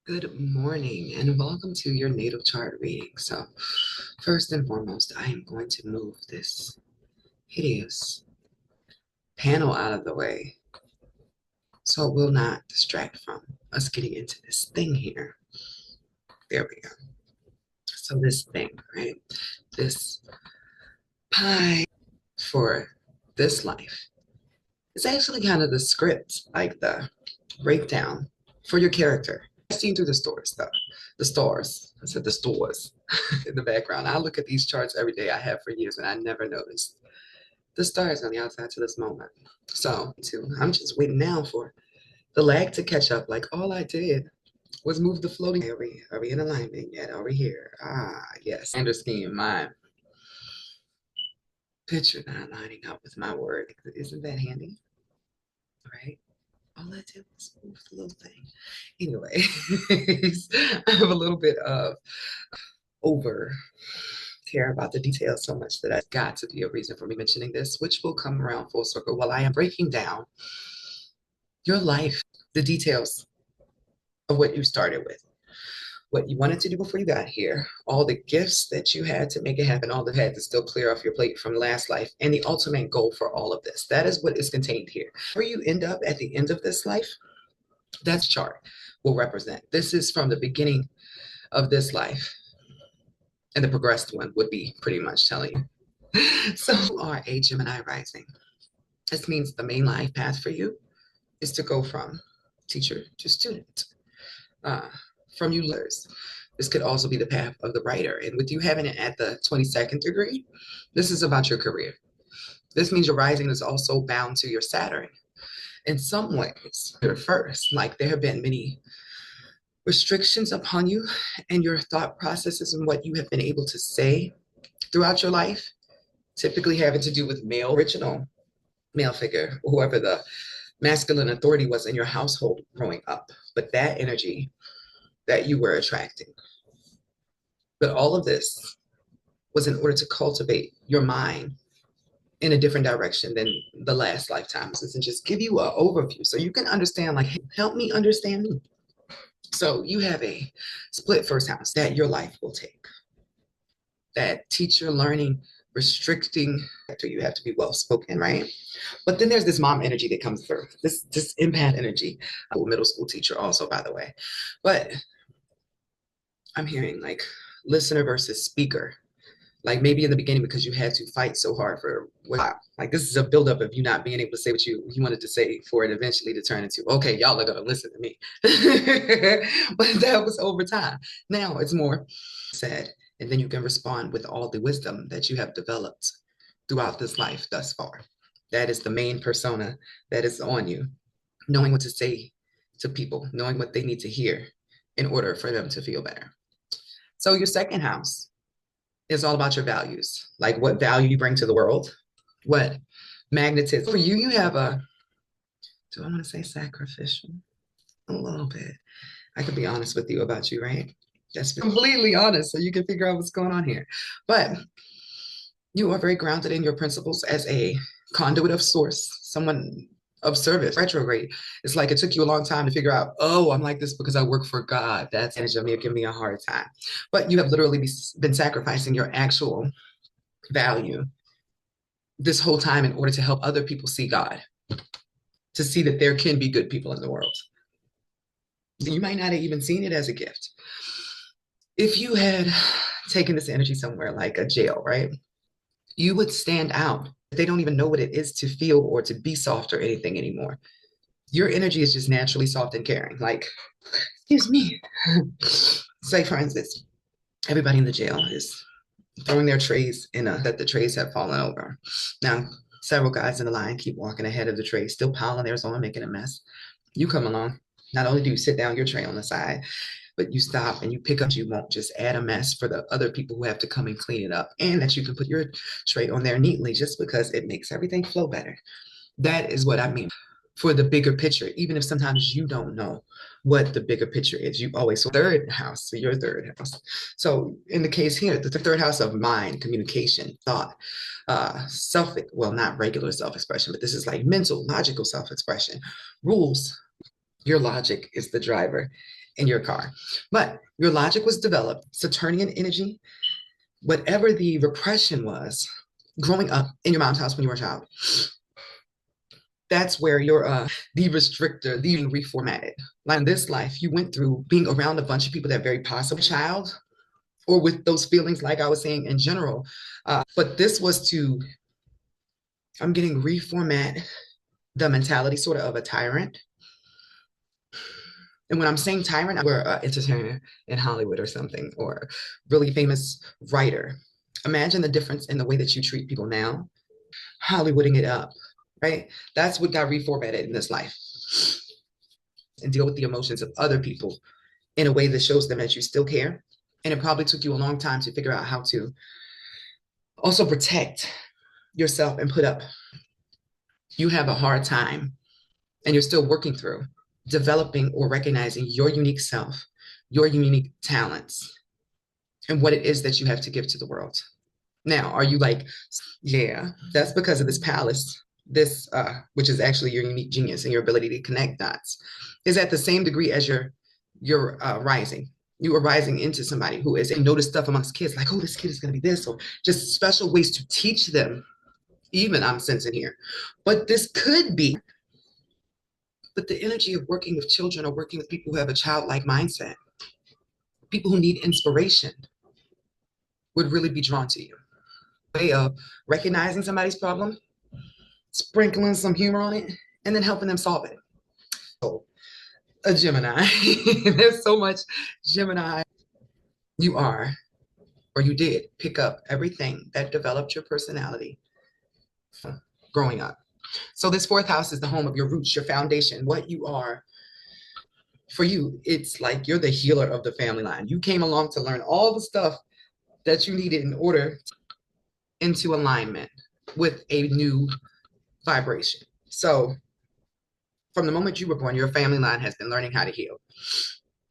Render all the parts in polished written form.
Good morning and welcome to your natal chart reading. So, first and foremost, I am going to move this hideous panel out of the way so it will not distract from us getting into this thing here. There we go. So, this thing, right? This pie for this life is actually kind of the script, like the breakdown for your character. Seen through the stores, though. The stars. I said the stores in the background. I look at these charts every day. I have for years, and I never noticed the stars on the outside to this moment. So, I'm just waiting now for the lag to catch up. Like all I did was move the floating. Are we in alignment yet? Are we here? Ah, yes. Standard scheme. My picture not lining up with my word. Isn't that handy? Right? All I did was move the little thing. Anyway, I have a little bit of over care about the details so much that I've got to be a reason for me mentioning this, which will come around full circle while I am breaking down your life, the details of what you started with, what you wanted to do before you got here, all the gifts that you had to make it happen, all that had to still clear off your plate from last life, and the ultimate goal for all of this. That is what is contained here. Where you end up at the end of this life, that's chart will represent. This is from the beginning of this life. And the progressed one would be pretty much telling you. So you are a Gemini rising. This means the main life path for you is to go from teacher to student. Uh, from you learners. This could also be the path of the writer. And with you having it at the 22nd degree, this is about your career. This means your rising is also bound to your Saturn. In some ways, you're first. Like there have been many restrictions upon you and your thought processes and what you have been able to say throughout your life, typically having to do with male, original male figure, whoever the masculine authority was in your household growing up. But that energy that you were attracting. But all of this was in order to cultivate your mind in a different direction than the last lifetime, and just give you an overview so you can understand, like, help me understand me. So you have a split first house that your life will take. That teacher learning, restricting, you have to be well spoken, right? But then there's this mom energy that comes through, this empath energy. I'm a middle school teacher also, by the way. But I'm hearing like listener versus speaker. Like maybe in the beginning because you had to fight so hard for a while. Like this is a buildup of you not being able to say what you wanted to say for it eventually to turn into, okay, y'all are gonna listen to me. But that was over time. Now it's more said, and then you can respond with all the wisdom that you have developed throughout this life thus far. That is the main persona that is on you, knowing what to say to people, knowing what they need to hear in order for them to feel better. So your second house is all about your values, like what value you bring to the world, what magnetism. For you, you have a, do I want to say sacrificial? A little bit. I could be honest with you about you, right? That's completely honest, so you can figure out what's going on here. But you are very grounded in your principles as a conduit of source, someone of service. Retrograde. It's like it took you a long time to figure out, oh, I'm like this because I work for God. That's advantage of me, give me a hard time. But you have literally been sacrificing your actual value this whole time in order to help other people see God, to see that there can be good people in the world. You might not have even seen it as a gift. If you had taken this energy somewhere like a jail, right? You would stand out. They don't even know what it is to feel or to be soft or anything anymore. Your energy is just naturally soft and caring. Like, excuse me. Say, for instance, everybody in the jail is throwing their trays in a that the trays have fallen over. Now, several guys in the line keep walking ahead of the tray, still piling theirs on, making a mess. You come along. Not only do you sit down your tray on the side, but you stop and you pick up. You won't just add a mess for the other people who have to come and clean it up, and that you can put your tray on there neatly just because it makes everything flow better. That is what I mean for the bigger picture, even if sometimes you don't know what the bigger picture is. You always, so third house, so your third house. So in the case here, the third house of mind, communication, thought, well, not regular self-expression, but this is like mental, logical self-expression, rules, Your logic is the driver in your car. But your logic was developed, Saturnian energy, whatever the repression was growing up in your mom's house when you were a child. That's where you're the restrictor, the reformatted. Like in this life, you went through being around a bunch of people that very possible child or with those feelings, like I was saying in general. But this was to, I'm getting reformat the mentality sort of a tyrant. And when I'm saying tyrant, we're an entertainer in Hollywood or something, or really famous writer. Imagine the difference in the way that you treat people now, Hollywooding it up, right? That's what got reformatted in this life. And deal with the emotions of other people in a way that shows them that you still care. And it probably took you a long time to figure out how to also protect yourself and put up. You have a hard time and you're still working through developing or recognizing your unique self, your unique talents, and what it is that you have to give to the world. Now, are you like, yeah, that's because of this palace, this, which is actually your unique genius and your ability to connect dots, is at the same degree as your rising. You are rising into somebody who is and notice stuff amongst kids, like, oh, this kid is going to be this, or just special ways to teach them. Even I'm sensing here, but this could be. But the energy of working with children or working with people who have a childlike mindset, people who need inspiration, would really be drawn to you. Way of recognizing somebody's problem, sprinkling some humor on it, and then helping them solve it. So, a Gemini, there's so much Gemini. You are, or you did, pick up everything that developed your personality growing up. So, this fourth house is the home of your roots, your foundation, what you are. For you, it's like you're the healer of the family line. You came along to learn all the stuff that you needed in order into alignment with a new vibration. So from the moment you were born, your family line has been learning how to heal.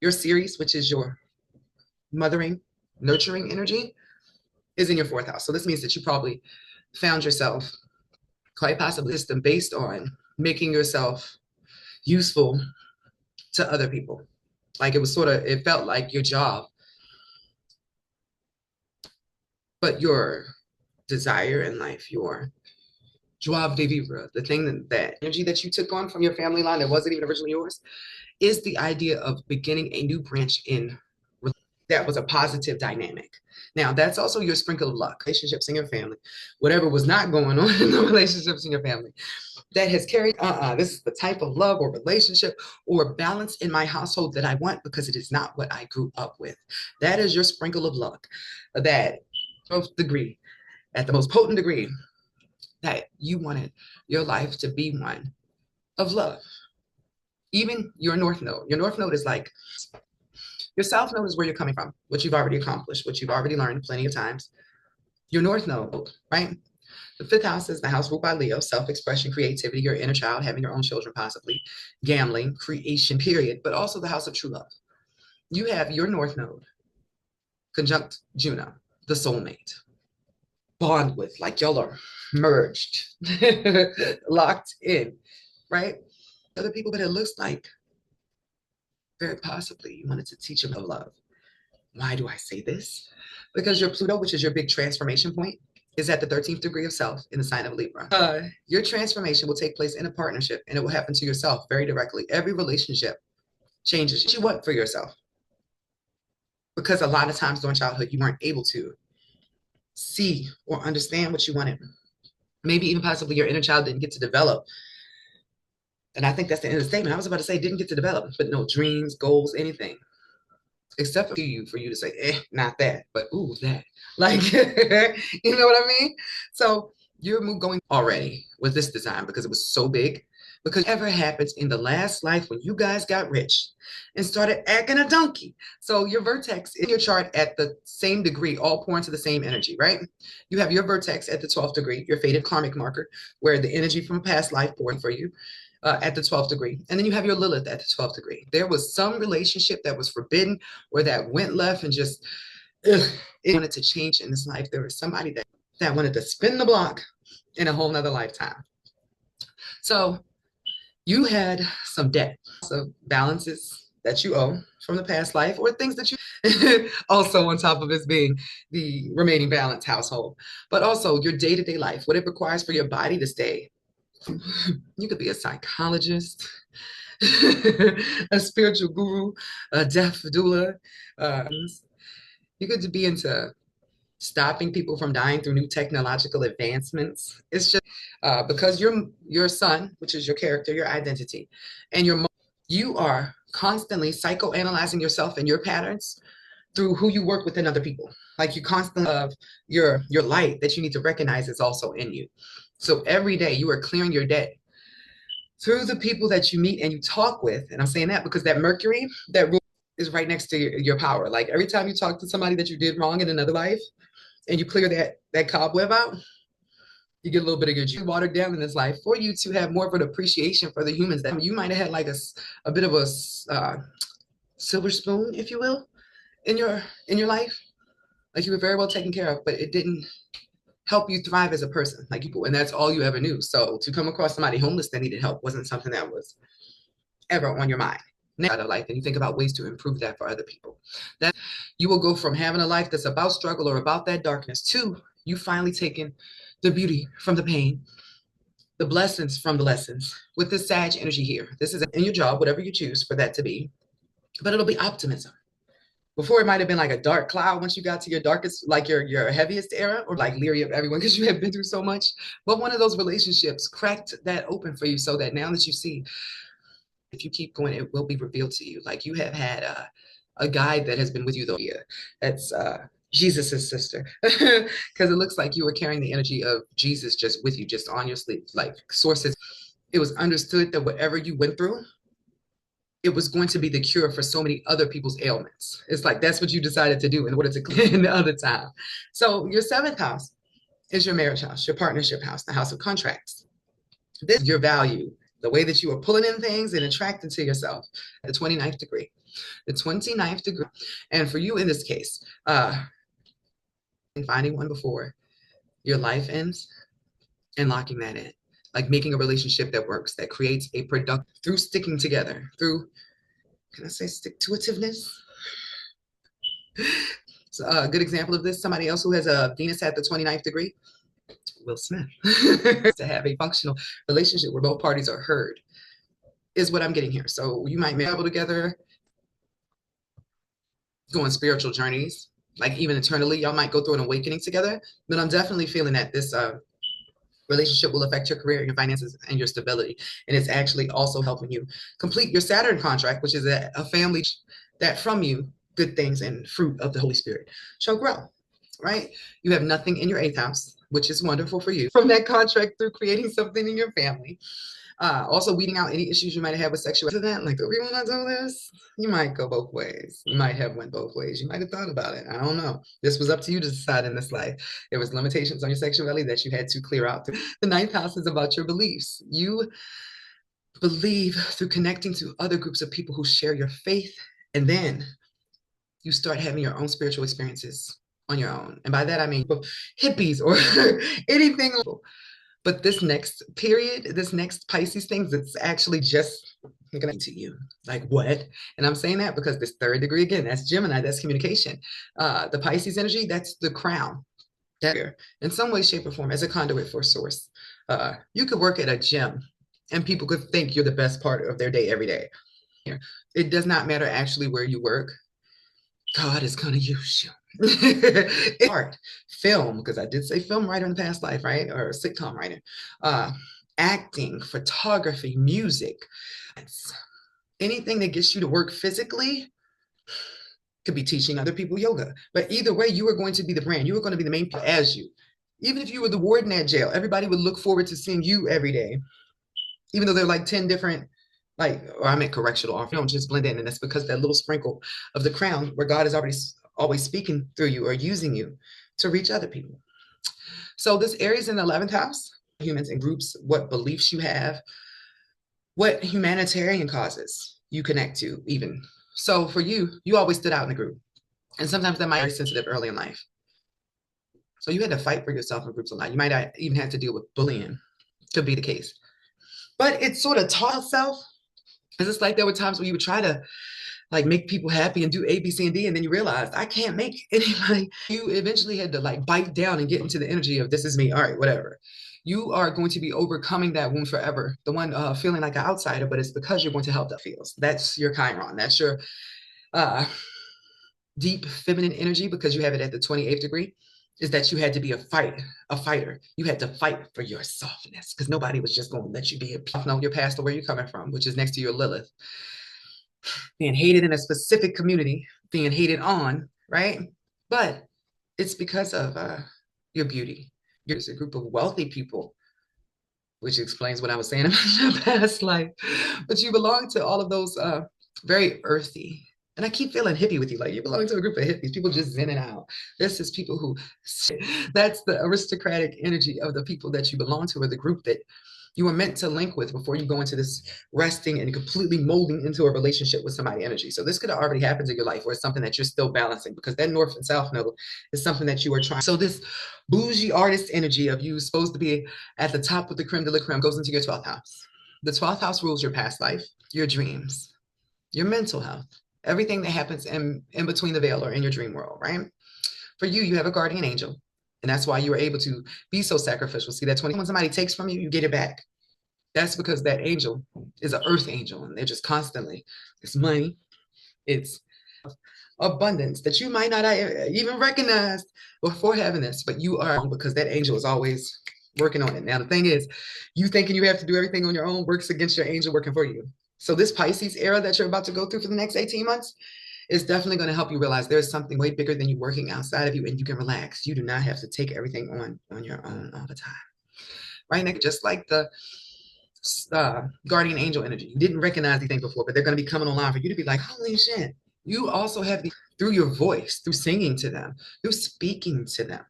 Your series, which is your mothering, nurturing energy, is in your fourth house. So this means that you probably found yourself quite possibly system based on making yourself useful to other people. Like it was sort of, it felt like your job, but your desire in life, your joie de vivre, the thing that energy that you took on from your family line that wasn't even originally yours, is the idea of beginning a new branch in that was a positive dynamic. Now, that's also your sprinkle of luck, relationships in your family, whatever was not going on in the relationships in your family that has carried, this is the type of love or relationship or balance in my household that I want because it is not what I grew up with. That is your sprinkle of luck that 12th degree, at the most potent degree, that you wanted your life to be one of love. Even your north node. Your north node is like, your south node is where you're coming from, what you've already accomplished, what you've already learned plenty of times. Your north node, right? The fifth house is the house ruled by Leo, self-expression, creativity, your inner child, having your own children possibly, gambling, creation, period, but also the house of true love. You have your north node conjunct Juno, the soulmate. Bond with, like y'all are merged, locked in, right? Other people, but it looks like very possibly you wanted to teach them of love. Why do I say this? Because your Pluto, which is your big transformation point, is at the 13th degree of self in the sign of Libra. Your transformation will take place in a partnership and it will happen to yourself very directly. Every relationship changes what you want for yourself. Because a lot of times during childhood, you weren't able to see or understand what you wanted. Maybe even possibly your inner child didn't get to develop. And I think that's the end of the statement. I was about to say didn't get to develop, but no dreams, goals, anything. Except for you to say, not that, but ooh, that. Like, you know what I mean? So you're going already with this design because it was so big. Because whatever happens in the last life when you guys got rich and started acting a donkey. So your vertex in your chart at the same degree, all pour into the same energy, right? You have your vertex at the 12th degree, your fated karmic marker, where the energy from a past life pouring for you. At the 12th degree. And then you have your Lilith at the 12th degree. There was some relationship that was forbidden or that went left and just it wanted to change in this life. There was somebody that wanted to spin the block in a whole nother lifetime. So You had some debt, some balances that you owe from the past life, or things that you also on top of this being the remaining balance household, but also your day-to-day life, what it requires for your body to stay. You could be a psychologist, a spiritual guru, a deaf doula. You could be into stopping people from dying through new technological advancements. It's just because your son, which is your character, your identity, and you are constantly psychoanalyzing yourself and your patterns through who you work with in other people. Like you constantly of your light that you need to recognize is also in you. So every day you are clearing your debt through the people that you meet and you talk with. And I'm saying that because that Mercury, that rule is right next to your power. Like every time you talk to somebody that you did wrong in another life and you clear that cobweb out, you get a little bit of your juice watered down in this life for you to have more of an appreciation for the humans that you might have had like a bit of a silver spoon, if you will, in your life. Like you were very well taken care of, but it didn't help you thrive as a person, like people, and that's all you ever knew. So to come across somebody homeless that needed help wasn't something that was ever on your mind. Out of life, and you think about ways to improve that for other people. That you will go from having a life that's about struggle or about that darkness to you finally taking the beauty from the pain, the blessings from the lessons with this Sag energy here. This is in your job, whatever you choose for that to be, but it'll be optimism. Before it might have been like a dark cloud once you got to your darkest, like your heaviest era, or like leery of everyone because you have been through so much. But one of those relationships cracked that open for you so that now that you see, if you keep going, it will be revealed to you. Like you have had a guide that has been with you though. Yeah, that's Jesus's sister, because it looks like you were carrying the energy of Jesus just with you, just on your sleeve. Like sources, it was understood that whatever you went through, it was going to be the cure for so many other people's ailments. It's like that's what you decided to do in order to clear in the other time. So your seventh house is your marriage house, your partnership house, the house of contracts. This is your value, the way that you are pulling in things and attracting to yourself. The 29th degree. The 29th degree. And for you in this case, finding one before your life ends and locking that in. Like making a relationship that works, that creates a product through sticking together, through, can I say stick to itiveness? So a good example of this, somebody else who has a Venus at the 29th degree, Will Smith, to have a functional relationship where both parties are heard is what I'm getting here. So you might travel together, go on spiritual journeys, like even eternally, y'all might go through an awakening together. But I'm definitely feeling that this relationship will affect your career, your finances, and your stability. And it's actually also helping you complete your Saturn contract, which is a family that from you, good things and fruit of the Holy Spirit shall grow, right? You have nothing in your eighth house, which is wonderful for you from that contract through creating something in your family. Also weeding out any issues you might have with sexuality. That, like, do we want to do this? You might go both ways. You might have went both ways. You might have thought about it. I don't know. This was up to you to decide in this life. There was limitations on your sexuality that you had to clear out. The ninth house is about your beliefs. You believe through connecting to other groups of people who share your faith, and then you start having your own spiritual experiences on your own. And by that I mean hippies or anything. But this next period, this next Pisces thing, that's actually just going to you. Like what? And I'm saying that because this third degree, again, that's Gemini, that's communication. The Pisces energy, that's the crown. That in some way, shape, or form, as a conduit for source. You could work at a gym and people could think you're the best part of their day every day. It does not matter actually where you work. God is going to use you. Art, film, because I did say film writer in the past life, right? Or sitcom writer. Acting, photography, music. Anything that gets you to work physically could be teaching other people yoga. But either way, you are going to be the brand. You are going to be the main as you. Even if you were the warden at jail, everybody would look forward to seeing you every day. Even though they're like 10 different, like, or I meant correctional officers, don't just blend in. And that's because that little sprinkle of the crown where God is already always speaking through you or using you to reach other people. So this Aries in the 11th house, humans and groups, what beliefs you have, what humanitarian causes you connect to even. So for you, you always stood out in the group. And sometimes that might be very sensitive early in life. So you had to fight for yourself in groups a lot. You might not even have to deal with bullying, could be the case. but it's sort of taught self. It's just like there were times where you would try to like make people happy and do A, B, C, and D, and then you realize I can't make anybody. You eventually had to like bite down and get into the energy of this is me. All right, whatever. You are going to be overcoming that wound forever. The one feeling like an outsider, but it's because you're going to help that feels. That's your Chiron. That's your uh, deep feminine energy because you have it at the 28th degree. Is that you had to be a fighter. You had to fight for your softness because nobody was just going to let you be a know your past or where you're coming from, which is next to your Lilith being hated in a specific community, being hated on, right? But it's because of your beauty. There's a group of wealthy people, which explains what I was saying about your past life. But you belong to all of those very earthy. And I keep feeling hippie with you, like you belong to a group of hippies, people just in and out. This is people who, that's the aristocratic energy of the people that you belong to, or the group that you were meant to link with before you go into this resting and completely molding into a relationship with somebody energy. So this could have already happened in your life, or it's something that you're still balancing because that north and south node is something that you are trying. So this bougie artist energy of you supposed to be at the top of the creme de la creme goes into your 12th house. The 12th house rules your past life, your dreams, your mental health, everything that happens in between the veil or in your dream world, right? For you, you have a guardian angel. And that's why you were able to be so sacrificial. See, that's when somebody takes from you, you get it back. That's because that angel is an earth angel and they're just constantly, it's money, it's abundance that you might not even recognize before having this, but you are, because that angel is always working on it. Now, the thing is, you thinking you have to do everything on your own works against your angel working for you. So this Pisces era that you're about to go through for the next 18 months is definitely going to help you realize there's something way bigger than you working outside of you, and you can relax. You do not have to take everything on your own all the time. Right, Nick? Just like the guardian angel energy. You didn't recognize these things before, but they're going to be coming online for you to be like, holy shit. You also have the through your voice, through singing to them, through speaking to them.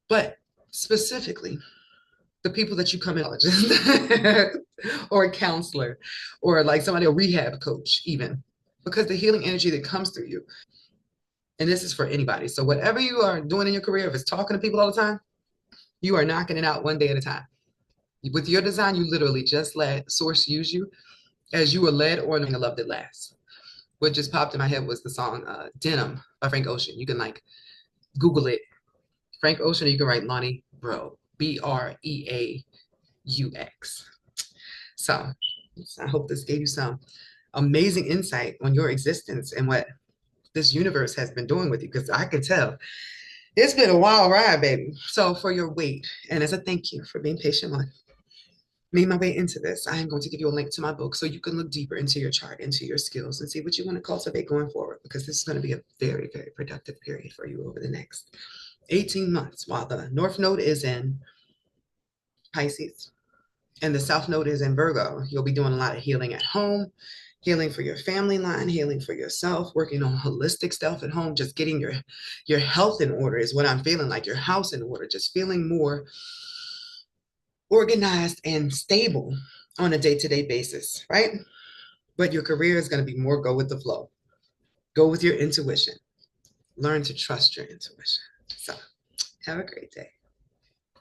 But specifically, the people that you come in, or a counselor, or like somebody, a rehab coach, even, because the healing energy that comes through you. And this is for anybody. So whatever you are doing in your career, if it's talking to people all the time, you are knocking it out one day at a time. With your design, you literally just let source use you as you were led, or knowing a love that lasts. What just popped in my head was the song Denim by Frank Ocean. You can like Google it. Frank Ocean, or you can write Lonnie Bro, Breaux. So I hope this gave you some amazing insight on your existence and what this universe has been doing with you, because I can tell it's been a wild ride, baby. So for your wait, and as a thank you for being patient with made my way into this, I am going to give you a link to my book so you can look deeper into your chart, into your skills, and see what you want to cultivate going forward, because this is going to be a very, very productive period for you over the next 18 months. While the North Node is in Pisces and the South Node is in Virgo, you'll be doing a lot of healing at home, healing for your family line, healing for yourself, working on holistic stuff at home, just getting your health in order is what I'm feeling, like your house in order, just feeling more organized and stable on a day-to-day basis, right? But your career is going to be more go with the flow. Go with your intuition. Learn to trust your intuition. So have a great day.